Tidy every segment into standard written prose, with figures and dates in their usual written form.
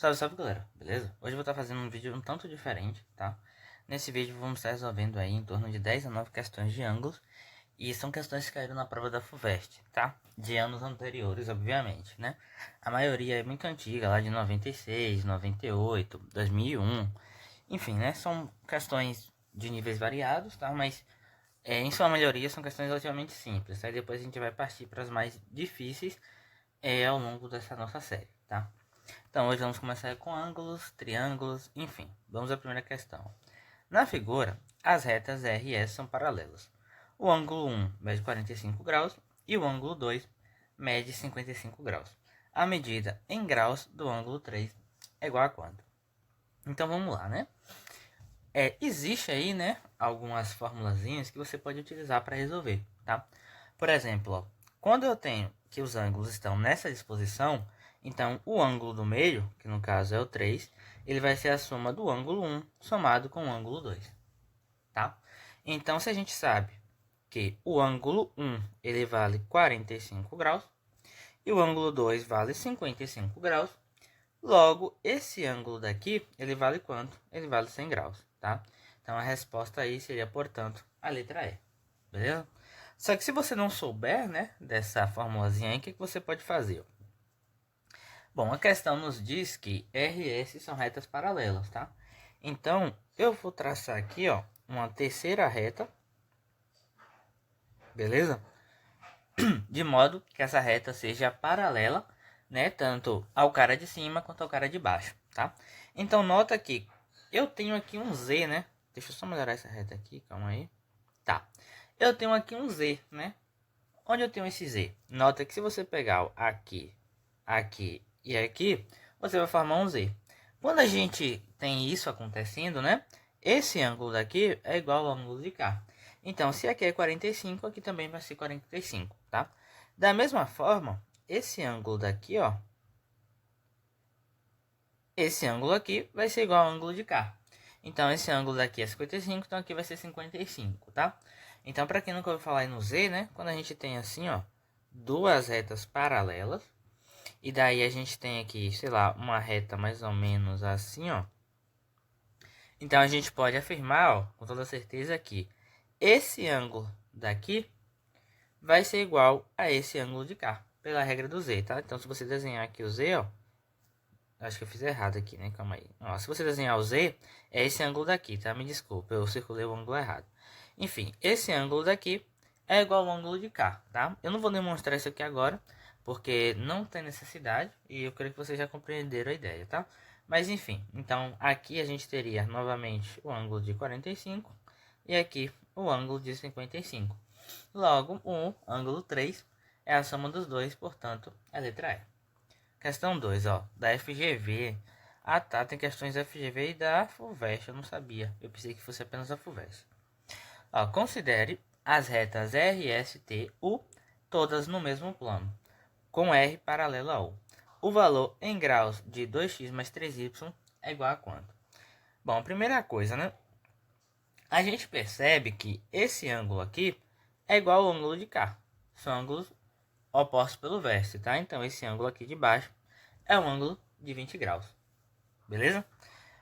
Salve, salve galera, beleza? Hoje eu vou estar fazendo um vídeo um tanto diferente, tá? Nesse vídeo vamos estar resolvendo aí em torno de 10 a 9 questões de ângulos. E são questões que caíram na prova da FUVEST, tá? De anos anteriores, obviamente, né? A maioria é muito antiga, lá de 96, 98, 2001. Enfim, né? São questões de níveis variados, tá? Mas em sua maioria são questões relativamente simples. Aí depois a gente vai partir para as mais difíceis ao longo dessa nossa série, tá? Então hoje vamos começar com ângulos, triângulos, enfim. Vamos à primeira questão. Na figura, as retas R e S são paralelas. O ângulo 1 mede 45 graus e o ângulo 2 mede 55 graus. A medida em graus do ângulo 3 é igual a quanto? Então vamos lá, né? Existe aí, né, algumas formulazinhas que você pode utilizar para resolver, tá? Por exemplo, ó, quando eu tenho que os ângulos estão nessa disposição, então o ângulo do meio, que no caso é o 3, ele vai ser a soma do ângulo 1 somado com o ângulo 2, tá? Então, se a gente sabe que o ângulo 1 ele vale 45 graus e o ângulo 2 vale 55 graus, logo esse ângulo daqui, ele vale quanto? Ele vale 100 graus, tá? Então, a resposta aí seria, portanto, a letra E, beleza? Só que se você não souber, né, dessa formulazinha aí, o que você pode fazer? Bom, a questão nos diz que R e S são retas paralelas, tá? Então, eu vou traçar aqui, ó, uma terceira reta, beleza? De modo que essa reta seja paralela, né, tanto ao cara de cima quanto ao cara de baixo, tá? Então, nota que eu tenho aqui um Z, né? Deixa eu só melhorar essa reta aqui, calma aí. Tá. Eu tenho aqui um Z, né? Onde eu tenho esse Z? Nota que se você pegar aqui, aqui e aqui, você vai formar um Z. Quando a gente tem isso acontecendo, né? Esse ângulo daqui é igual ao ângulo de cá. Então, se aqui é 45, aqui também vai ser 45, tá? Da mesma forma, esse ângulo daqui, ó. Esse ângulo aqui vai ser igual ao ângulo de cá. Então, esse ângulo daqui é 55, então aqui vai ser 55, tá? Então, para quem nunca ouviu falar no Z, né? Quando a gente tem assim, ó, duas retas paralelas, e daí a gente tem aqui, sei lá, uma reta mais ou menos assim, ó. Então, a gente pode afirmar, ó, com toda certeza que esse ângulo daqui vai ser igual a esse ângulo de cá, pela regra do Z, tá? Então, se você desenhar aqui o Z, ó, acho que eu fiz errado aqui, né? Calma aí. Ó, se você desenhar o Z, é esse ângulo daqui, tá? Me desculpa, eu circulei o ângulo errado. Enfim, esse ângulo daqui é igual ao ângulo de cá, tá? Eu não vou demonstrar isso aqui agora, porque não tem necessidade, e eu creio que vocês já compreenderam a ideia, tá? Mas enfim, então aqui a gente teria novamente o ângulo de 45 e aqui o ângulo de 55. Logo, o ângulo 3 é a soma dos dois, portanto, é a letra E. Questão 2, ó, da FGV. Ah, tá, tem questões da FGV e da FUVEST, eu não sabia. Eu pensei que fosse apenas a FUVEST. Ó, considere as retas R, S, T, U, todas no mesmo plano, com R paralelo a U. O valor em graus de 2x mais 3y é igual a quanto? Bom, primeira coisa, né? A gente percebe que esse ângulo aqui é igual ao ângulo de cá. São ângulos opostos pelo vértice, tá? Então, esse ângulo aqui de baixo é um ângulo de 20 graus. Beleza?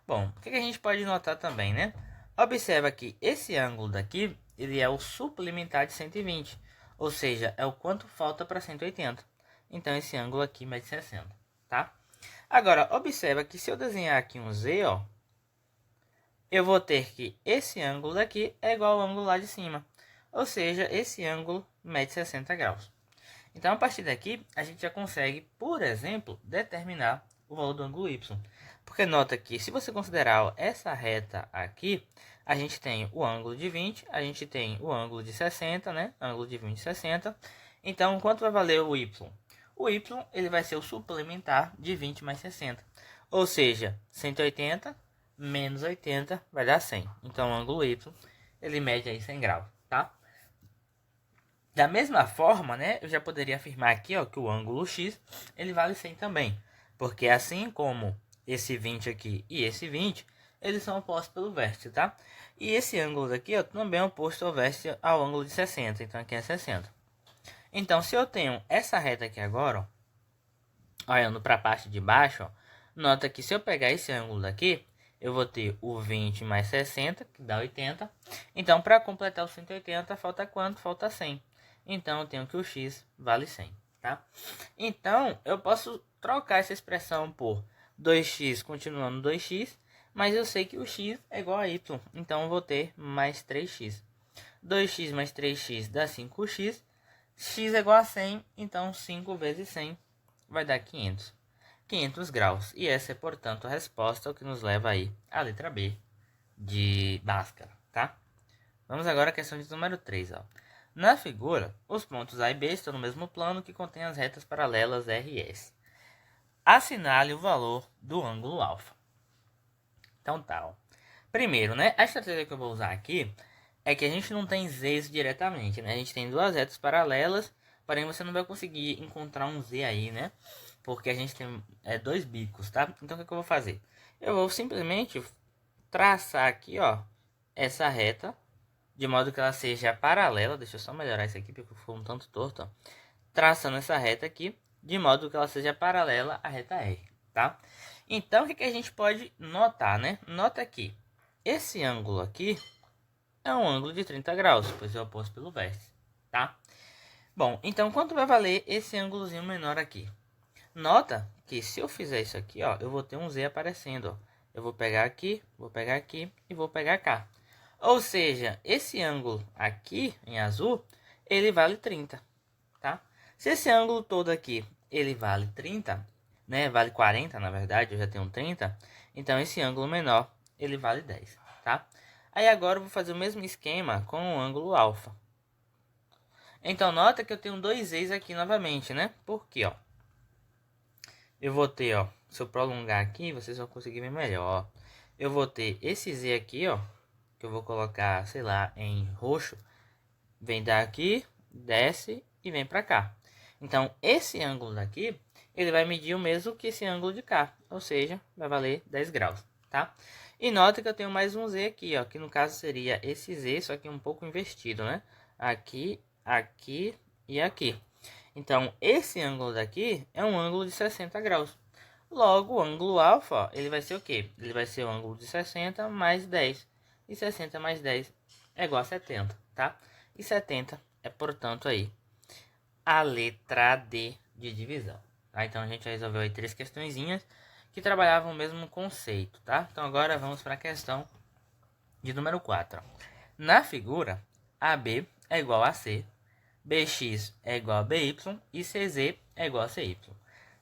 Bom, o que a gente pode notar também, né? Observa que esse ângulo daqui, ele é o suplementar de 120. Ou seja, é o quanto falta para 180. Então, esse ângulo aqui mede 60, tá? Agora, observa que se eu desenhar aqui um Z, ó, eu vou ter que esse ângulo daqui é igual ao ângulo lá de cima. Ou seja, esse ângulo mede 60 graus. Então, a partir daqui, a gente já consegue, por exemplo, determinar o valor do ângulo y. Porque nota que, se você considerar ó, essa reta aqui, a gente tem o ângulo de 20, a gente tem o ângulo de 60, né? Ângulo de 20 e 60. Então, quanto vai valer o y? O y ele vai ser o suplementar de 20 mais 60. Ou seja, 180 menos 80 vai dar 100. Então, o ângulo y ele mede aí 100 graus, tá? Da mesma forma, né, eu já poderia afirmar aqui, ó, que o ângulo x, ele vale 100 também. Porque assim como esse 20 aqui e esse 20, eles são opostos pelo vértice, tá? E esse ângulo daqui, ó, também é oposto ao vértice ao ângulo de 60, então aqui é 60. Então, se eu tenho essa reta aqui agora, ó, olhando para a parte de baixo, ó, Nota que se eu pegar esse ângulo daqui, eu vou ter o 20 mais 60, que dá 80. Então, para completar os 180, falta quanto? Falta 100. Então, eu tenho que o x vale 100, tá? Então, eu posso trocar essa expressão por 2x continuando 2x, mas eu sei que o x é igual a y. Então, eu vou ter mais 3x. 2x mais 3x dá 5x. X é igual a 100, então 5 vezes 100 vai dar 500. 500 graus. E essa é, portanto, a resposta, o que nos leva aí à letra B de Bhaskara, tá? Vamos agora à questão de número 3. Ó. Na figura, os pontos A e B estão no mesmo plano que contém as retas paralelas R e S. Assinale o valor do ângulo alfa. Então tá, ó. Primeiro, né? A estratégia que eu vou usar aqui é que a gente não tem z's diretamente, né? A gente tem duas retas paralelas, porém você não vai conseguir encontrar um z aí, né? Porque a gente tem dois bicos, tá? Então, o que eu vou fazer? Eu vou simplesmente traçar aqui, ó, essa reta, de modo que ela seja paralela. Deixa eu só melhorar isso aqui, porque ficou um tanto torto, ó. Traçando essa reta aqui, de modo que ela seja paralela à reta R, tá? Então, o que a gente pode notar, né? Nota que esse ângulo aqui é um ângulo de 30 graus, pois é oposto pelo vértice, tá? Bom, então quanto vai valer esse ângulozinho menor aqui? Nota que se eu fizer isso aqui, ó, eu vou ter um z aparecendo, ó. Eu vou pegar aqui e vou pegar cá. Ou seja, esse ângulo aqui em azul, ele vale 30, tá? Se esse ângulo todo aqui, ele vale 30, né? Vale 40, na verdade, eu já tenho 30. Então, esse ângulo menor, ele vale 10, tá? Aí agora eu vou fazer o mesmo esquema com o ângulo alfa. Então, nota que eu tenho dois z's aqui novamente, né? Por quê, ó? Eu vou ter, ó, se eu prolongar aqui, vocês vão conseguir ver melhor, ó. Eu vou ter esse z aqui, ó, que eu vou colocar, sei lá, em roxo. Vem daqui, desce e vem pra cá. Então, esse ângulo daqui, ele vai medir o mesmo que esse ângulo de cá. Ou seja, vai valer 10 graus, tá? E nota que eu tenho mais um z aqui, ó, que no caso seria esse z, só que um pouco invertido, né? Aqui, aqui e aqui. Então, esse ângulo daqui é um ângulo de 60 graus. Logo, o ângulo alfa, ó, ele vai ser o quê? Ele vai ser o ângulo de 60 mais 10. E 60 mais 10 é igual a 70, tá? E 70 é, portanto, aí a letra D de divisão. Tá? Então, a gente resolveu aí 3 questõezinhas que trabalhavam o mesmo conceito, tá? Então, agora vamos para a questão de número 4. Na figura, AB é igual a C, BX é igual a BY e CZ é igual a CY.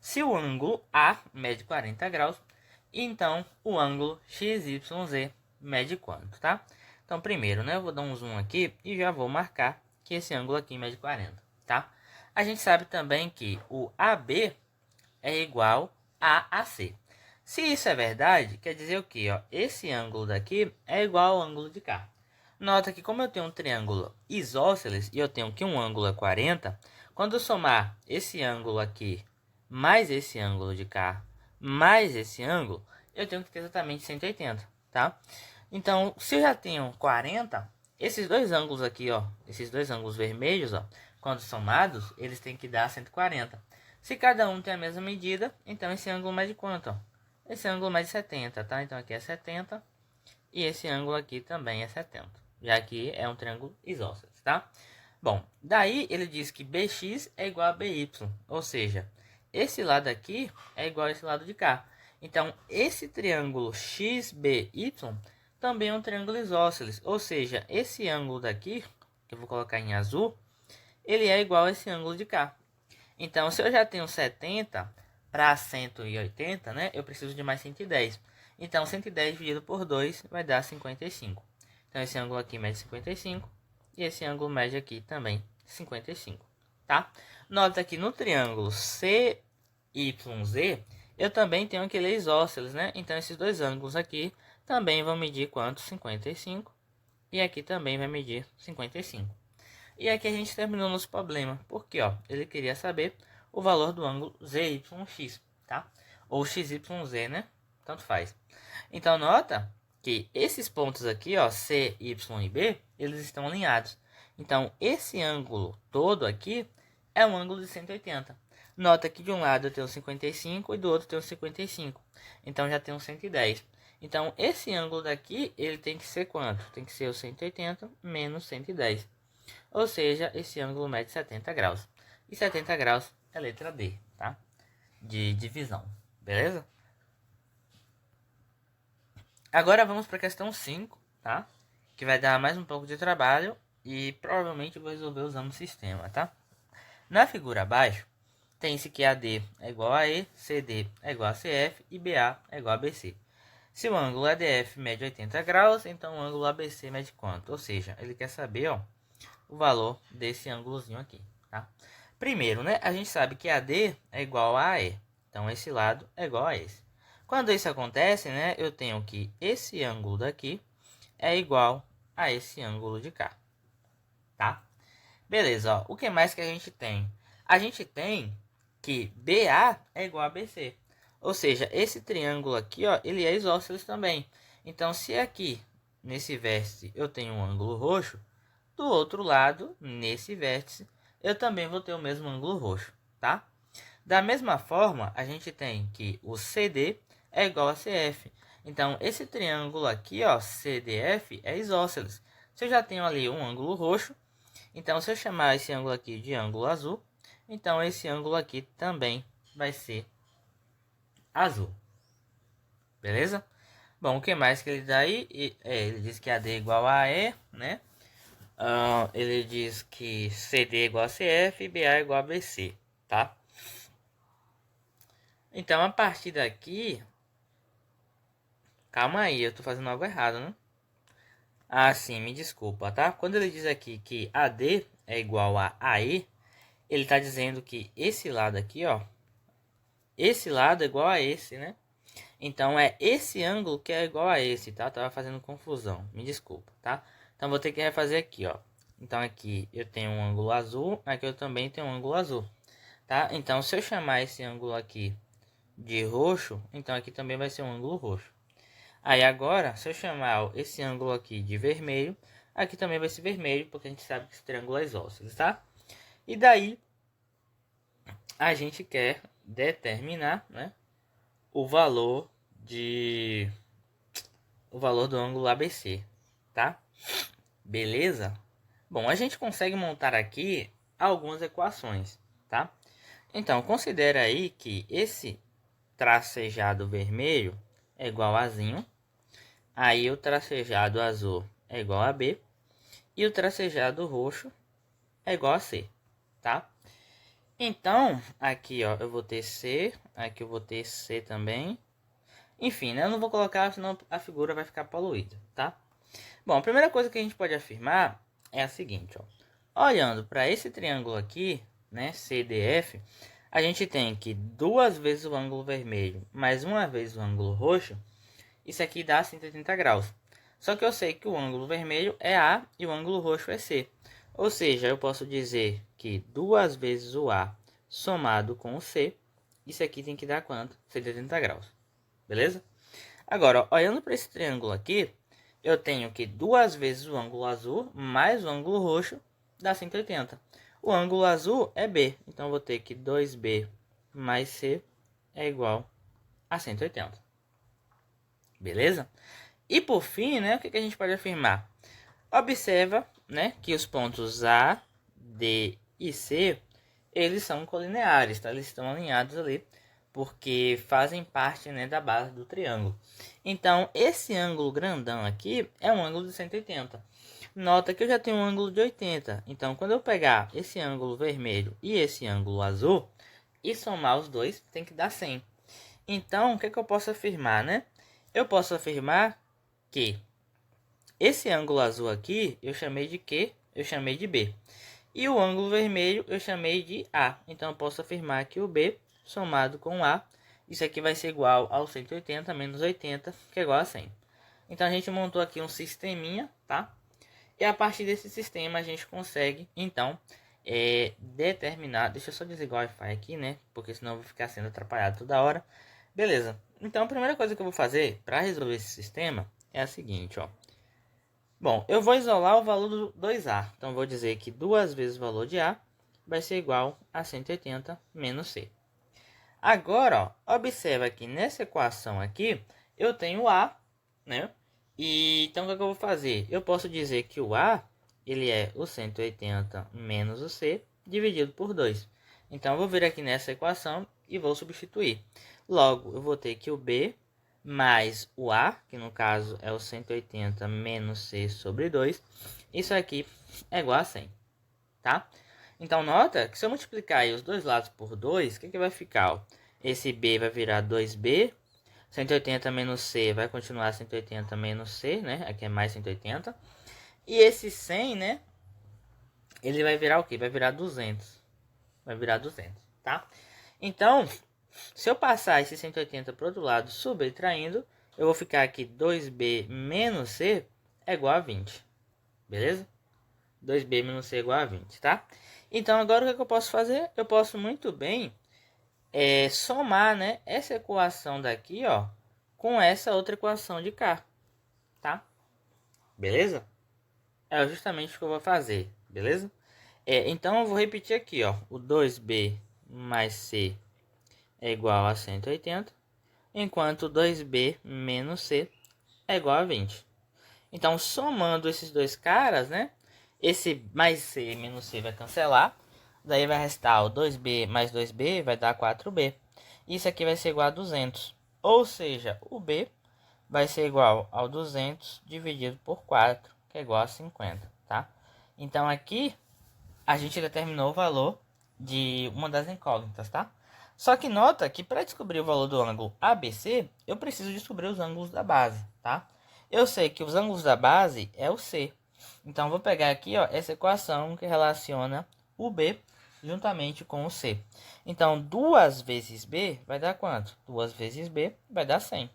Se o ângulo A mede 40 graus, então o ângulo XYZ mede quanto, tá? Então, primeiro, né, eu vou dar um zoom aqui e já vou marcar que esse ângulo aqui mede 40, tá? A gente sabe também que o AB é igual a AC. Se isso é verdade, quer dizer o quê? Ó? Esse ângulo daqui é igual ao ângulo de cá. Nota que como eu tenho um triângulo isósceles e eu tenho que um ângulo é 40, quando eu somar esse ângulo aqui mais esse ângulo de cá mais esse ângulo, eu tenho que ter exatamente 180, tá? Então, se eu já tenho 40, esses dois ângulos aqui, ó, esses dois ângulos vermelhos, ó, quando somados, eles têm que dar 140. Se cada um tem a mesma medida, então esse ângulo mede quanto? Ó? Esse ângulo mede 70, tá? Então aqui é 70 e esse ângulo aqui também é 70, já que é um triângulo isósceles, tá? Bom, daí ele diz que BX é igual a BY, ou seja, esse lado aqui é igual a esse lado de cá. Então, esse triângulo XBY também é um triângulo isósceles, ou seja, esse ângulo daqui, que eu vou colocar em azul, ele é igual a esse ângulo de cá. Então, se eu já tenho 70 para 180, né, eu preciso de mais 110. Então, 110 dividido por 2 vai dar 55. Então, esse ângulo aqui mede 55 e esse ângulo mede aqui também 55, tá? Nota que no triângulo CYZ, eu também tenho aquele isósceles, né? Então, esses dois ângulos aqui também vão medir quanto? 55. E aqui também vai medir 55. E aqui a gente terminou nosso problema. Porque, ó, ele queria saber o valor do ângulo ZYX, tá? Ou XYZ, né? Tanto faz. Então, nota que esses pontos aqui, ó, C, Y e B, eles estão alinhados. Então, esse ângulo todo aqui é um ângulo de 180. Nota que de um lado eu tenho 55 e do outro eu tenho 55. Então já tenho 110. Então esse ângulo daqui, ele tem que ser quanto? Tem que ser o 180 menos 110. Ou seja, esse ângulo mede 70 graus. E 70 graus é a letra D, tá? De divisão, beleza? Agora vamos para a questão 5, tá? Que vai dar mais um pouco de trabalho e provavelmente eu vou resolver usando o sistema, tá? Na figura abaixo, tem-se que AD é igual a E, CD é igual a CF e BA é igual a BC. Se o ângulo ADF mede 80 graus, então o ângulo ABC mede quanto? Ou seja, ele quer saber, ó, o valor desse ângulozinho aqui, tá? Primeiro, né, a gente sabe que AD é igual a AE. Então, esse lado é igual a esse. Quando isso acontece, né, eu tenho que esse ângulo daqui é igual a esse ângulo de cá, tá? Beleza, ó. O que mais que a gente tem? A gente tem que BA é igual a BC. Ou seja, esse triângulo aqui, ó, ele é isósceles também. Então, se aqui, nesse vértice, eu tenho um ângulo roxo, do outro lado, nesse vértice, eu também vou ter o mesmo ângulo roxo, tá? Da mesma forma, a gente tem que o CD é igual a CF. Então, esse triângulo aqui, ó, CDF, é isósceles. Se eu já tenho ali um ângulo roxo, então se eu chamar esse ângulo aqui de ângulo azul, então esse ângulo aqui também vai ser azul. Beleza? Bom, o que mais que ele dá aí? Ele diz que AD é igual a E, né? Ele diz que CD é igual a CF e BA é igual a BC, tá? Então, a partir daqui... Calma aí, eu tô fazendo algo errado, né? Ah, sim, me desculpa, tá? Quando ele diz aqui que AD é igual a AE, ele tá dizendo que esse lado aqui, ó, esse lado é igual a esse, né? Então, é esse ângulo que é igual a esse, tá? Eu tava fazendo confusão, me desculpa, tá? Então, vou ter que refazer aqui, ó. Então, aqui eu tenho um ângulo azul, aqui eu também tenho um ângulo azul, tá? Então, se eu chamar esse ângulo aqui de roxo, então aqui também vai ser um ângulo roxo. Aí agora, se eu chamar esse ângulo aqui de vermelho, aqui também vai ser vermelho, porque a gente sabe que esse triângulo é isósceles, tá? E daí, a gente quer determinar, né, o valor do ângulo ABC, tá? Beleza? Bom, a gente consegue montar aqui algumas equações, tá? Então, considera aí que esse tracejado vermelho é igual a zinho. Aí o tracejado azul é igual a B. E o tracejado roxo é igual a C, tá? Então, aqui, ó, eu vou ter C. Aqui eu vou ter C também. Enfim, né? Eu não vou colocar, senão a figura vai ficar poluída, tá? Bom, a primeira coisa que a gente pode afirmar é a seguinte, ó. Olhando para esse triângulo aqui, né, CDF, a gente tem que 2 vezes o ângulo vermelho mais 1 vez o ângulo roxo, isso aqui dá 180 graus. Só que eu sei que o ângulo vermelho é A e o ângulo roxo é C. Ou seja, eu posso dizer que 2 vezes o A somado com o C, isso aqui tem que dar quanto? 180 graus. Beleza? Agora, ó, olhando para esse triângulo aqui, eu tenho que 2 vezes o ângulo azul mais o ângulo roxo dá 180. O ângulo azul é B, então eu vou ter que 2B mais C é igual a 180. Beleza? E por fim, né, o que a gente pode afirmar? Observa, né, que os pontos A, D e C, eles são colineares, tá? Eles estão alinhados ali, porque fazem parte, né, da base do triângulo. Então, esse ângulo grandão aqui é um ângulo de 180. Nota que eu já tenho um ângulo de 80. Então, quando eu pegar esse ângulo vermelho e esse ângulo azul e somar os dois, tem que dar 100. Então, o que eu posso afirmar, né? Eu posso afirmar que esse ângulo azul aqui eu chamei de Q, eu chamei de B. E o ângulo vermelho eu chamei de A. Então, eu posso afirmar que o B somado com A, isso aqui vai ser igual ao 180 menos 80, que é igual a 100. Então, a gente montou aqui um sisteminha, tá? E a partir desse sistema, a gente consegue, então, determinar... Deixa eu só desligar o Wi-Fi aqui, né? Porque senão eu vou ficar sendo atrapalhado toda hora. Beleza. Então, a primeira coisa que eu vou fazer para resolver esse sistema é a seguinte, ó. Bom, eu vou isolar o valor do 2A. Então, vou dizer que 2 vezes o valor de A vai ser igual a 180 menos C. Agora, ó, observa que nessa equação aqui, eu tenho A, né? E então, o que eu vou fazer? Eu posso dizer que o A, ele é o 180 menos o C, dividido por 2. Então, eu vou vir aqui nessa equação e vou substituir. Logo, eu vou ter que o B mais o A, que no caso é o 180 menos C sobre 2. Isso aqui é igual a 100, tá? Então, nota que se eu multiplicar aí os dois lados por 2, o que vai ficar? Ó? Esse B vai virar 2B. 180 menos C vai continuar 180 menos C, né? Aqui é mais 180. E esse 100, né? Ele vai virar o quê? Vai virar 200. Vai virar 200, tá? Então, se eu passar esse 180 para o outro lado, subtraindo, eu vou ficar aqui 2B menos C é igual a 20. Beleza? 2B menos C é igual a 20, tá? Então, agora o que eu posso fazer? Eu posso muito bem somar, né, essa equação daqui, ó, com essa outra equação de cá, tá? Beleza? É justamente o que eu vou fazer, beleza? Então, eu vou repetir aqui, ó, o 2B mais C é igual a 180, enquanto 2B menos C é igual a 20. Então, somando esses dois caras, né, esse mais C menos C vai cancelar. Daí vai restar o 2B mais 2B vai dar 4B. Isso aqui vai ser igual a 200. Ou seja, o B vai ser igual ao 200 dividido por 4, que é igual a 50, tá? Então aqui a gente determinou o valor de uma das incógnitas, tá? Só que nota que para descobrir o valor do ângulo ABC, eu preciso descobrir os ângulos da base, tá? Eu sei que os ângulos da base é o C. Então vou pegar aqui, ó, essa equação que relaciona o B juntamente com o C. Então, 2 vezes B vai dar quanto? 2 vezes B vai dar 100.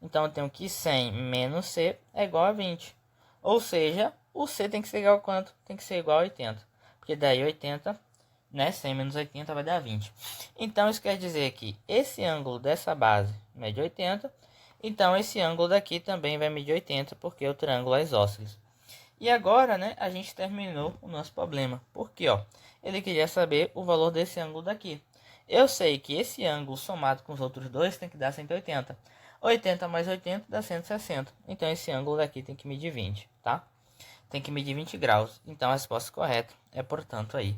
Então, eu tenho que 100 menos C é igual a 20. Ou seja, o C tem que ser igual a quanto? Tem que ser igual a 80. Porque daí 80, né? 100 menos 80 vai dar 20. Então, isso quer dizer que esse ângulo dessa base mede 80. Então, esse ângulo daqui também vai medir 80, porque é o triângulo é isósceles. E agora, né, a gente terminou o nosso problema. Porque, ó, ele queria saber o valor desse ângulo daqui. Eu sei que esse ângulo somado com os outros dois tem que dar 180. 80 mais 80 dá 160. Então, esse ângulo daqui tem que medir 20, tá? Tem que medir 20 graus. Então, a resposta correta é, portanto, aí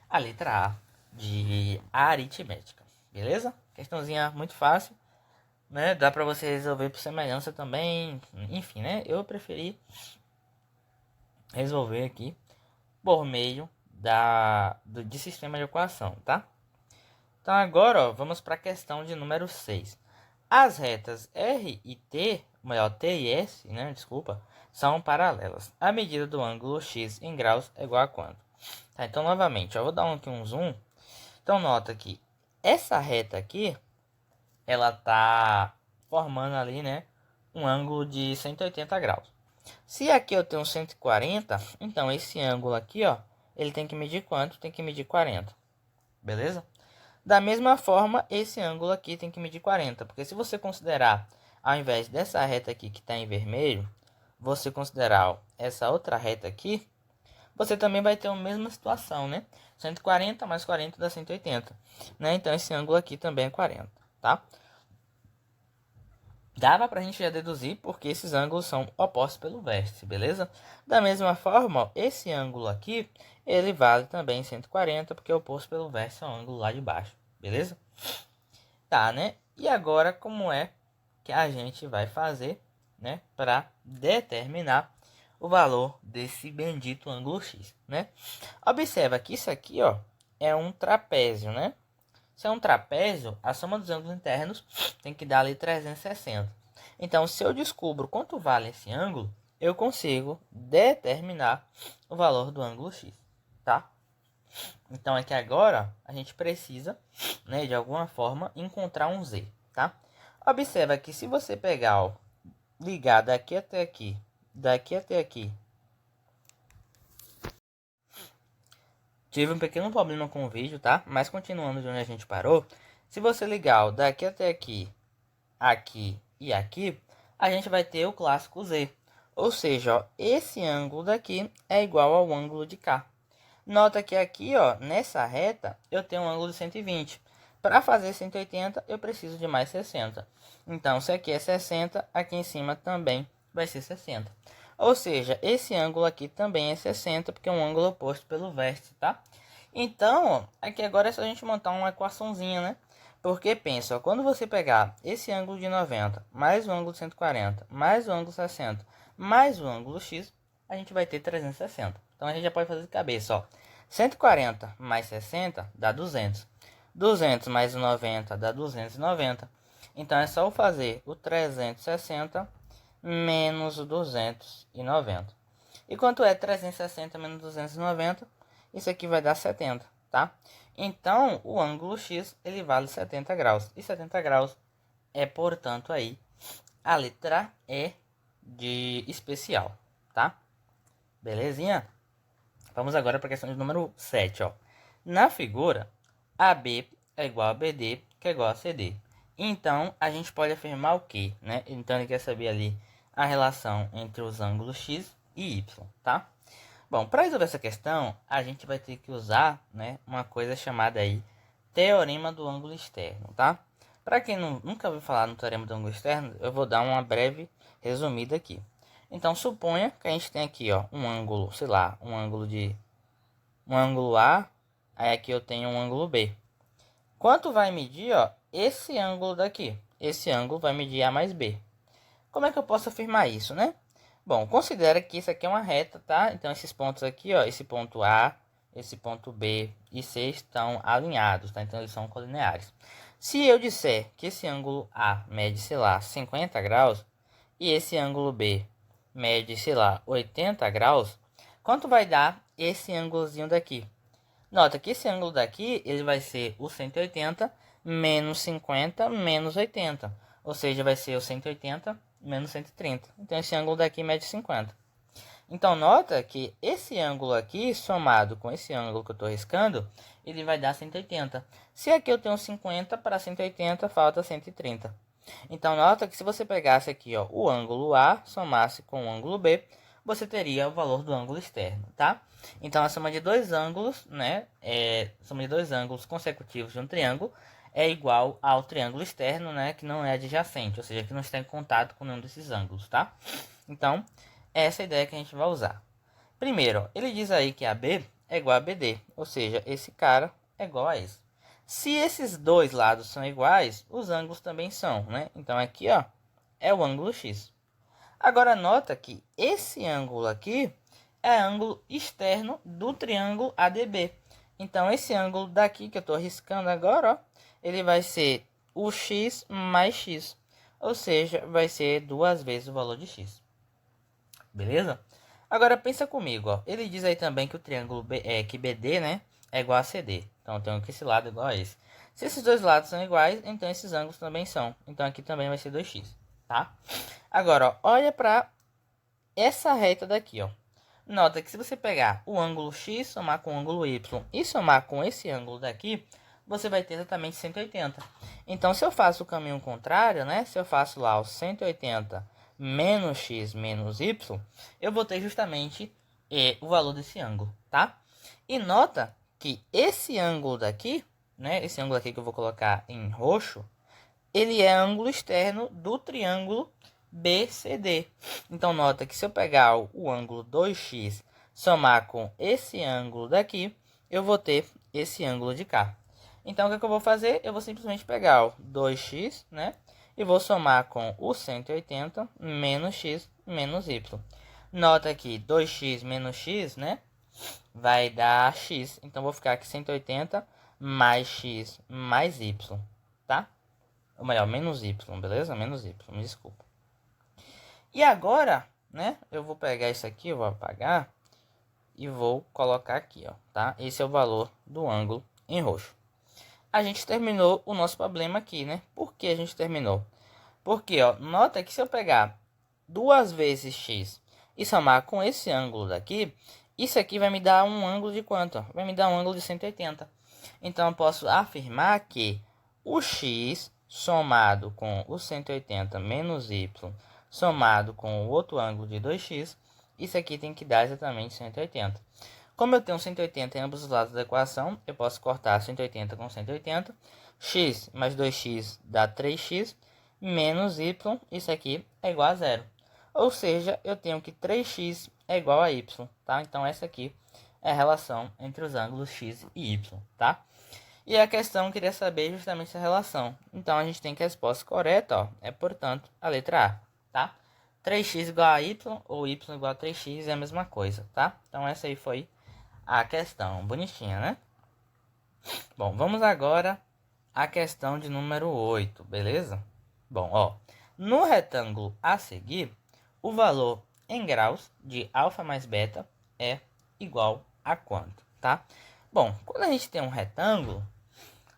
a letra A de aritmética. Beleza? Questãozinha muito fácil, né? Dá para você resolver por semelhança também. Enfim, né? Eu preferi resolver aqui por meio de sistema de equação, tá? Então agora, ó, vamos para a questão de número 6. As retas R e T, melhor, T e S, né, desculpa, são paralelas. A medida do ângulo X em graus é igual a quanto? Tá, então novamente, eu vou dar aqui um zoom. Então nota que essa reta aqui, ela tá formando ali, né, um ângulo de 180 graus. Se aqui eu tenho 140, então esse ângulo aqui, ó, ele tem que medir quanto? Tem que medir 40. Beleza? Da mesma forma, esse ângulo aqui tem que medir 40. Porque se você considerar, ao invés dessa reta aqui que está em vermelho, você considerar ó, essa outra reta aqui, você também vai ter a mesma situação, né? 140 mais 40 dá 180. Né? Então, esse ângulo aqui também é 40, tá? Dava para a gente já deduzir porque esses ângulos são opostos pelo vértice, beleza? Da mesma forma, ó, esse ângulo aqui, ele vale também 140 porque é oposto pelo vértice ao ângulo lá de baixo, beleza? Tá, né? E agora, como é que a gente vai fazer, né, para determinar o valor desse bendito ângulo X, né? Observa que isso aqui, ó, é um trapézio, né? Se é um trapézio, a soma dos ângulos internos tem que dar ali 360. Então, se eu descubro quanto vale esse ângulo, eu consigo determinar o valor do ângulo X, tá? Então, aqui agora, a gente precisa, né, de alguma forma, encontrar um Z, tá? Observa que se você pegar, ó, ligar daqui até aqui, tive um pequeno problema com o vídeo, tá? Mas continuando de onde a gente parou, se você ligar ó, daqui até aqui, aqui e aqui, a gente vai ter o clássico Z. Ou seja, ó, esse ângulo daqui é igual ao ângulo de cá. Nota que aqui, ó, nessa reta, eu tenho um ângulo de 120. Para fazer 180, eu preciso de mais 60. Então, se aqui é 60, aqui em cima também vai ser 60. Ou seja, esse ângulo aqui também é 60, porque é um ângulo oposto pelo vértice, tá? Então, aqui agora é só a gente montar uma equaçãozinha, né? Porque pensa, ó, quando você pegar esse ângulo de 90, mais o ângulo de 140, mais o ângulo 60, mais o ângulo x, a gente vai ter 360. Então, a gente já pode fazer de cabeça, ó. 140 mais 60 dá 200. 200 mais 90 dá 290. Então, é só eu fazer o 360 menos o 290. E quanto é 360 menos 290? Isso aqui vai dar 70, tá? Então, o ângulo x, ele vale 70 graus. E 70 graus é, portanto, aí a letra E de especial, tá? Belezinha? Vamos agora para a questão de número 7, ó. Na figura, AB é igual a BD, que é igual a CD. Então, a gente pode afirmar o quê, né? Então, ele quer saber ali a relação entre os ângulos x e y, tá? Bom, para resolver essa questão, a gente vai ter que usar, né, uma coisa chamada aí teorema do ângulo externo, tá? Para quem nunca ouviu falar no teorema do ângulo externo, eu vou dar uma breve resumida aqui. Então, suponha que a gente tem aqui, ó, um ângulo, sei lá, um ângulo A, aí aqui eu tenho um ângulo B. Quanto vai medir, ó, esse ângulo daqui? Esse ângulo vai medir A mais B. Como é que eu posso afirmar isso, né? Bom, considera que isso aqui é uma reta, tá? Então, esses pontos aqui, ó, esse ponto A, esse ponto B e C estão alinhados, tá? Então, eles são colineares. Se eu disser que esse ângulo A mede, sei lá, 50 graus e esse ângulo B mede, sei lá, 80 graus, quanto vai dar esse ângulozinho daqui? Nota que esse ângulo daqui, ele vai ser o 180 menos 50 menos 80. Ou seja, vai ser o 180 menos 130. Então, esse ângulo daqui mede 50. Então, nota que esse ângulo aqui, somado com esse ângulo que eu estou riscando, ele vai dar 180. Se aqui eu tenho 50, para 180 falta 130. Então, nota que se você pegasse aqui, ó, o ângulo A, somasse com o ângulo B, você teria o valor do ângulo externo, tá? Então, a soma de dois ângulos, né, soma de dois ângulos consecutivos de um triângulo é igual ao triângulo externo, né, que não é adjacente, ou seja, que não está em contato com nenhum desses ângulos, tá? Então, essa é a ideia que a gente vai usar. Primeiro, ó, ele diz aí que AB é igual a BD, ou seja, esse cara é igual a esse. Se esses dois lados são iguais, os ângulos também são, né? Então, aqui, ó, é o ângulo X. Agora, nota que esse ângulo aqui é ângulo externo do triângulo ADB. Então, esse ângulo daqui que eu estou riscando agora, ó, ele vai ser o x mais x. Ou seja, vai ser 2 vezes o valor de x. Beleza? Agora, pensa comigo, ó. Ele diz aí também que o triângulo que BD, né, é igual a CD. Então, eu tenho que esse lado é igual a esse. Se esses dois lados são iguais, então esses ângulos também são. Então, aqui também vai ser 2x, tá? Agora, ó, olha para essa reta daqui, ó. Nota que se você pegar o ângulo x, somar com o ângulo y e somar com esse ângulo daqui, você vai ter exatamente 180. Então, se eu faço o caminho contrário, né? Se eu faço lá o 180 menos x menos y, eu vou ter justamente o valor desse ângulo, tá? E nota que esse ângulo daqui, né? Esse ângulo aqui que eu vou colocar em roxo, ele é ângulo externo do triângulo BCD. Então, nota que se eu pegar o ângulo 2x somar com esse ângulo daqui, eu vou ter esse ângulo de cá. Então, o que eu vou fazer? Eu vou simplesmente pegar o 2x, né? E vou somar com o 180 menos x menos y. Nota que 2x menos x, né? Vai dar x. Então, vou ficar aqui 180 mais x mais y, tá? Ou melhor, menos y, beleza? Menos y, me desculpa. E agora, né? Eu vou pegar isso aqui, eu vou apagar. E vou colocar aqui, ó, tá? Esse é o valor do ângulo em roxo. A gente terminou o nosso problema aqui, né? Por que a gente terminou? Porque, ó, nota que se eu pegar 2 vezes x e somar com esse ângulo daqui, isso aqui vai me dar um ângulo de quanto? Vai me dar um ângulo de 180. Então, eu posso afirmar que o x somado com o 180 menos y somado com o outro ângulo de 2x, isso aqui tem que dar exatamente 180. Como eu tenho 180 em ambos os lados da equação, eu posso cortar 180 com 180. X mais 2x dá 3x, menos y, isso aqui é igual a zero. Ou seja, eu tenho que 3x é igual a y, tá? Então, essa aqui é a relação entre os ângulos x e y, tá? E a questão queria saber justamente essa relação. Então, a gente tem que a resposta correta, ó, é, portanto, a letra A, tá? 3x igual a y, ou y igual a 3x é a mesma coisa, tá? Então, essa aí foi a questão. Bonitinha, né? Bom, vamos agora à questão de número 8, beleza? Bom, ó, no retângulo a seguir, o valor em graus de alfa mais beta é igual a quanto, tá? Bom, quando a gente tem um retângulo,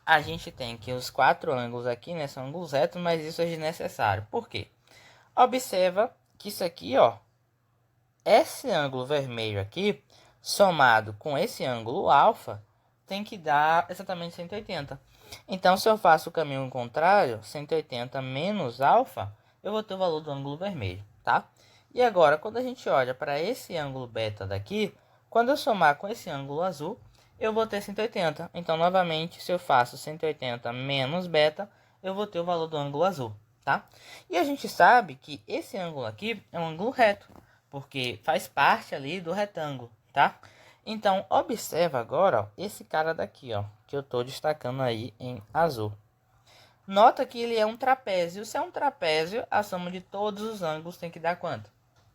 a gente tem que os quatro ângulos aqui, né, são ângulos retos, mas isso é desnecessário. Por quê? Observa que isso aqui, ó, esse ângulo vermelho aqui, somado com esse ângulo alfa, tem que dar exatamente 180. Então, se eu faço o caminho contrário, 180 menos alfa, eu vou ter o valor do ângulo vermelho, tá? E agora, quando a gente olha para esse ângulo beta daqui, quando eu somar com esse ângulo azul, eu vou ter 180. Então, novamente, se eu faço 180 menos beta, eu vou ter o valor do ângulo azul, tá? E a gente sabe que esse ângulo aqui é um ângulo reto, porque faz parte ali do retângulo, tá? Então, observa agora, ó, esse cara daqui, ó, que eu estou destacando aí em azul. Nota que ele é um trapézio. Se é um trapézio, a soma de todos os ângulos tem que dar quanto?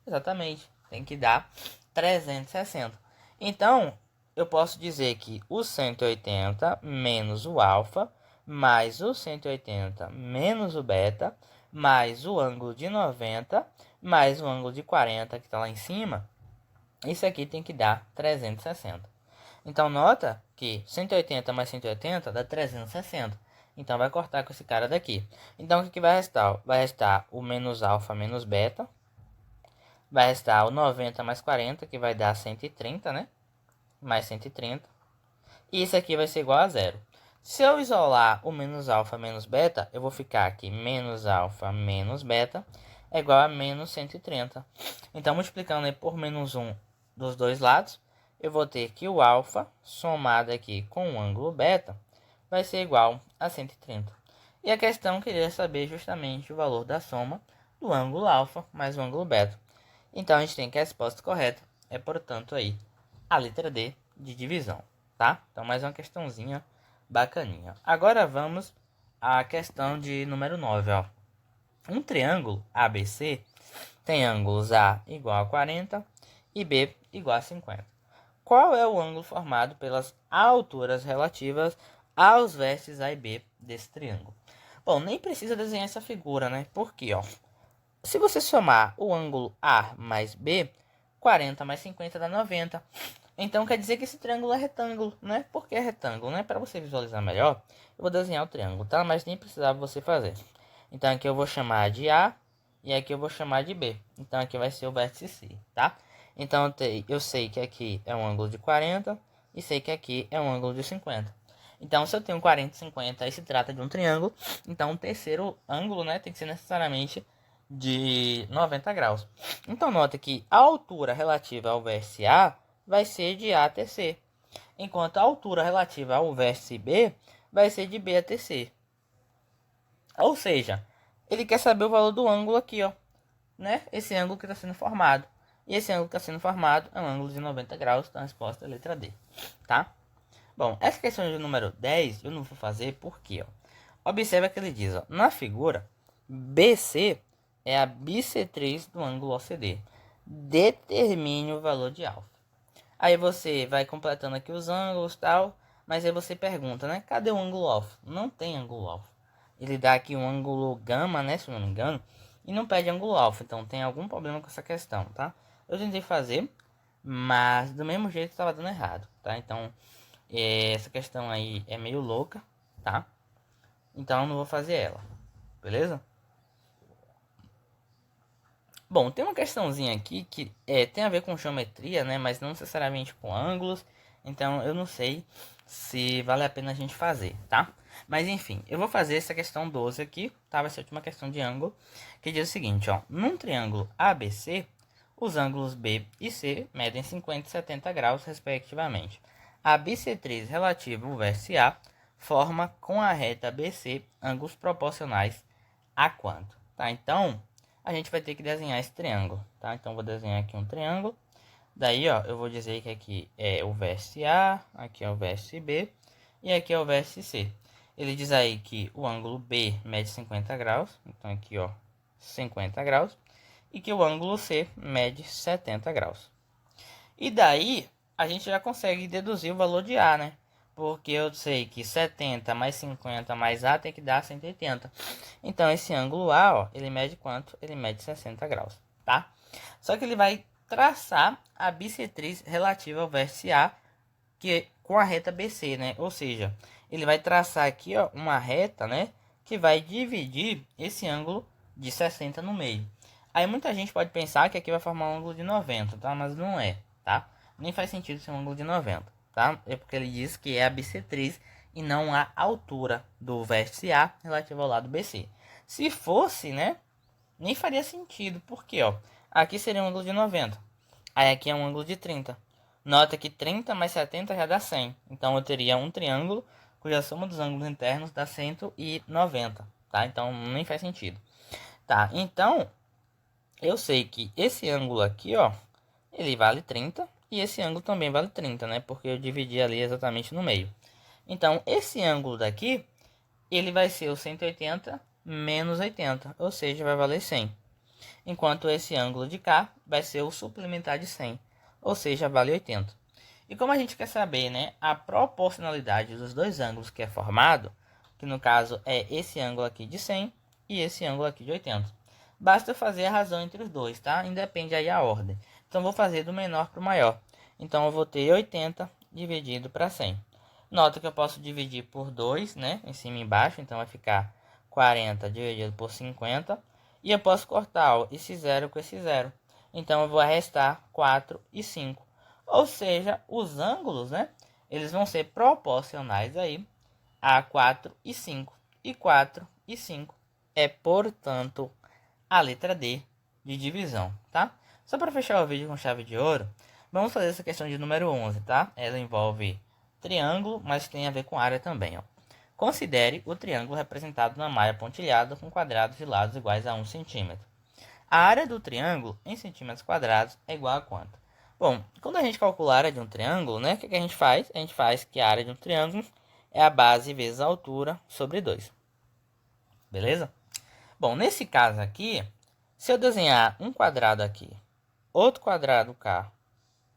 Exatamente, tem que dar 360. Então, eu posso dizer que o 180 menos o alfa, mais o 180 menos o beta, mais o ângulo de 90, mais o ângulo de 40 que está lá em cima, isso aqui tem que dar 360. Então, nota que 180 mais 180 dá 360. Então, vai cortar com esse cara daqui. Então, o que vai restar? Vai restar o menos alfa menos beta. Vai restar o 90 mais 40, que vai dar 130, né? Mais 130. E isso aqui vai ser igual a zero. Se eu isolar o menos alfa menos beta, eu vou ficar aqui menos alfa menos beta é igual a menos 130. Então, multiplicando por menos 1 dos dois lados, eu vou ter que o alfa somado aqui com o ângulo beta vai ser igual a 130. E a questão queria saber justamente o valor da soma do ângulo alfa mais o ângulo beta. Então, a gente tem que a resposta correta é, portanto, aí a letra D de divisão, tá? Então, mais uma questãozinha bacaninha. Agora vamos à questão de número 9, ó. Um triângulo ABC tem ângulos A igual a 40 e B igual a 50. Qual é o ângulo formado pelas alturas relativas aos vértices A e B desse triângulo? Bom, nem precisa desenhar essa figura, né? Porque, ó, se você somar o ângulo A mais B, 40 mais 50 dá 90. Então, quer dizer que esse triângulo é retângulo, né? Por que é retângulo, né? Para você visualizar melhor, eu vou desenhar o triângulo, tá? Mas nem precisava você fazer. Então, aqui eu vou chamar de A e aqui eu vou chamar de B. Então, aqui vai ser o vértice C, tá? Então, eu sei que aqui é um ângulo de 40 e sei que aqui é um ângulo de 50. Então, se eu tenho 40 e 50 e se trata de um triângulo, então o terceiro ângulo, né, tem que ser necessariamente de 90 graus. Então, nota que a altura relativa ao vértice A vai ser de A até C, enquanto a altura relativa ao vértice B vai ser de B até C. Ou seja, ele quer saber o valor do ângulo aqui, ó, né? Esse ângulo que está sendo formado. E esse ângulo que está sendo formado é um ângulo de 90 graus, então a resposta é a letra D, tá? Bom, essa questão de número 10 eu não vou fazer porque, ó, observa que ele diz, ó, na figura, BC é a bissetriz do ângulo OCD. Determine o valor de alfa. Aí você vai completando aqui os ângulos e tal, mas aí você pergunta, né? Cadê o ângulo alfa? Não tem ângulo alfa. Ele dá aqui um ângulo gama, né? Se eu não me engano, e não pede ângulo alfa. Então tem algum problema com essa questão, tá? Eu tentei fazer, mas do mesmo jeito estava dando errado, tá? Então, essa questão aí é meio louca, tá? Então eu não vou fazer ela, beleza? Bom, tem uma questãozinha aqui que tem a ver com geometria, né? Mas não necessariamente com ângulos. Então eu não sei se vale a pena a gente fazer, tá? Mas enfim, eu vou fazer essa questão 12 aqui, tá? Vai ser a última questão de ângulo, que diz o seguinte, ó. Num triângulo ABC, Os ângulos B e C medem 50 e 70 graus, respectivamente. A bissetriz relativa ao vértice A forma com a reta BC ângulos proporcionais a quanto? Tá? Então, a gente vai ter que desenhar esse triângulo. Tá? Então, vou desenhar aqui um triângulo. Daí, ó, eu vou dizer que aqui é o vértice A, aqui é o vértice B e aqui é o vértice C. Ele diz aí que o ângulo B mede 50 graus, então aqui, ó, 50 graus, e que o ângulo C mede 70 graus. E daí, a gente já consegue deduzir o valor de A, né? Porque eu sei que 70 mais 50 mais A tem que dar 180. Então, esse ângulo A, ó, ele mede quanto? Ele mede 60 graus, tá? Só que ele vai traçar a bissetriz relativa ao vértice A, que com a reta BC, né? Ou seja, ele vai traçar aqui, ó, uma reta, né, que vai dividir esse ângulo de 60 no meio. Aí muita gente pode pensar que aqui vai formar um ângulo de 90, tá? Mas não é, tá? Nem faz sentido ser um ângulo de 90, tá? É porque ele diz que é a bissetriz e não a altura do vértice A relativo ao lado BC. Se fosse, né, nem faria sentido, porque, ó, aqui seria um ângulo de 90. Aí aqui é um ângulo de 30. Nota que 30 mais 70 já dá 100. Então eu teria um triângulo cuja soma dos ângulos internos dá 190, tá? Então nem faz sentido. Tá, então eu sei que esse ângulo aqui, ó, ele vale 30 e esse ângulo também vale 30, né? Porque eu dividi ali exatamente no meio. Então esse ângulo daqui, ele vai ser o 180 menos 80, ou seja, vai valer 100. Enquanto esse ângulo de cá vai ser o suplementar de 100, ou seja, vale 80. E como a gente quer saber, né, a proporcionalidade dos dois ângulos que é formado, que no caso é esse ângulo aqui de 100 e esse ângulo aqui de 80. Basta fazer a razão entre os dois, tá? Independe aí a ordem. Então, vou fazer do menor para o maior. Então, eu vou ter 80 dividido para 100. Nota que eu posso dividir por 2, né, em cima e embaixo. Então, vai ficar 40 dividido por 50. E eu posso cortar, ó, esse zero com esse zero. Então, eu vou restar 4 e 5. Ou seja, os ângulos, né, eles vão ser proporcionais aí a 4 e 5. E 4 e 5 é, portanto, a letra D de divisão, tá? Só para fechar o vídeo com chave de ouro, vamos fazer essa questão de número 11, tá? Ela envolve triângulo, mas tem a ver com área também, ó. Considere o triângulo representado na malha pontilhada com quadrados de lados iguais a 1 centímetro. A área do triângulo em centímetros quadrados é igual a quanto? Bom, quando a gente calcula a área de um triângulo, né, o que a gente faz? A gente faz que a área de um triângulo é a base vezes a altura sobre 2. Beleza? Bom, nesse caso aqui, se eu desenhar um quadrado aqui, outro quadrado cá,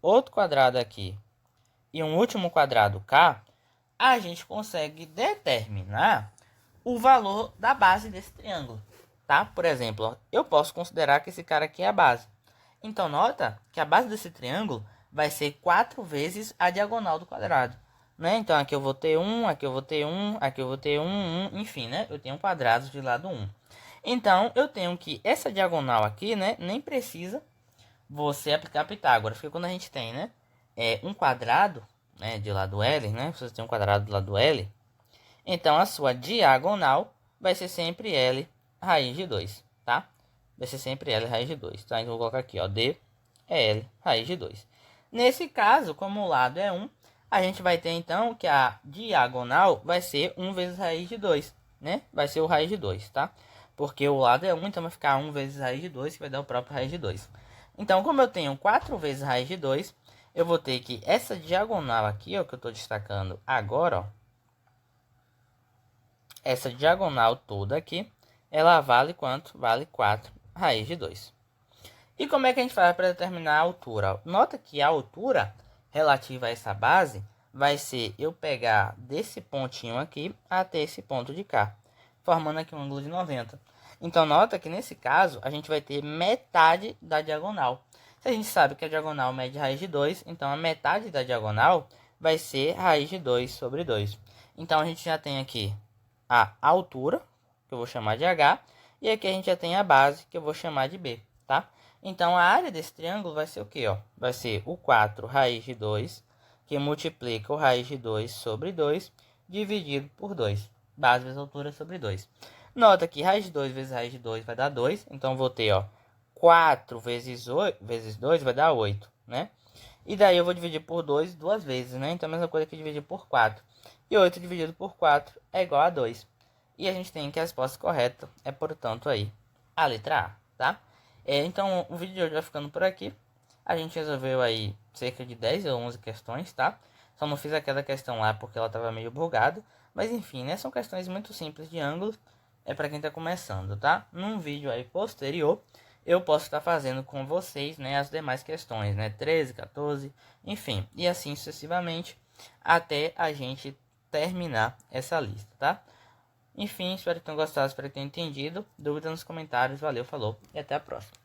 outro quadrado aqui e um último quadrado cá, a gente consegue determinar o valor da base desse triângulo, tá? Por exemplo, ó, eu posso considerar que esse cara aqui é a base. Então, nota que a base desse triângulo vai ser 4 vezes a diagonal do quadrado, né? Então, aqui eu vou ter 1, aqui eu vou ter 1, aqui eu vou ter 1, enfim, né? Eu tenho quadrados de lado 1. Então, eu tenho que essa diagonal aqui, né? Nem precisa você aplicar Pitágoras, porque quando a gente tem, né? Um quadrado, né? De lado L, né? Você tem um quadrado do lado L. Então, a sua diagonal vai ser sempre L raiz de 2, tá? Vai ser sempre L raiz de 2, tá? Então, vou colocar aqui, ó. D é L raiz de 2. Nesse caso, como o lado é 1, a gente vai ter, então, que a diagonal vai ser 1 vezes raiz de 2, né? Vai ser o raiz de 2, tá? Porque o lado é 1, então vai ficar 1 vezes raiz de 2, que vai dar o próprio raiz de 2. Então, como eu tenho 4 vezes raiz de 2, eu vou ter que essa diagonal aqui, ó, que eu estou destacando agora, ó, essa diagonal toda aqui, ela vale quanto? Vale 4 raiz de 2. E como é que a gente faz para determinar a altura? Nota que a altura relativa a essa base vai ser eu pegar desse pontinho aqui até esse ponto de cá, formando aqui um ângulo de 90. Então, nota que nesse caso, a gente vai ter metade da diagonal. Se a gente sabe que a diagonal mede raiz de 2, então a metade da diagonal vai ser raiz de 2 sobre 2. Então, a gente já tem aqui a altura, que eu vou chamar de H, e aqui a gente já tem a base, que eu vou chamar de B, tá? Então, a área desse triângulo vai ser o quê, ó? Vai ser o 4 raiz de 2, que multiplica o raiz de 2 sobre 2, dividido por 2. Base vezes altura sobre 2. Nota que raiz de 2 vezes raiz de 2 vai dar 2, então vou ter, ó, 4 vezes 2 vai dar 8, né? E daí eu vou dividir por 2 duas vezes, né? Então a mesma coisa que dividir por 4. E 8 dividido por 4 é igual a 2. E a gente tem que a resposta correta é, portanto, aí a letra A, tá? Então o vídeo de hoje vai ficando por aqui. A gente resolveu aí cerca de 10 ou 11 questões, tá? Só não fiz aquela questão lá porque ela estava meio bugada. Mas enfim, né? São questões muito simples de ângulos. É para quem está começando, tá? Num vídeo aí posterior, eu posso estar fazendo com vocês, né, as demais questões, né? 13, 14, enfim. E assim sucessivamente até a gente terminar essa lista, tá? Enfim, espero que tenham gostado, espero que tenham entendido. Dúvida nos comentários. Valeu, falou e até a próxima.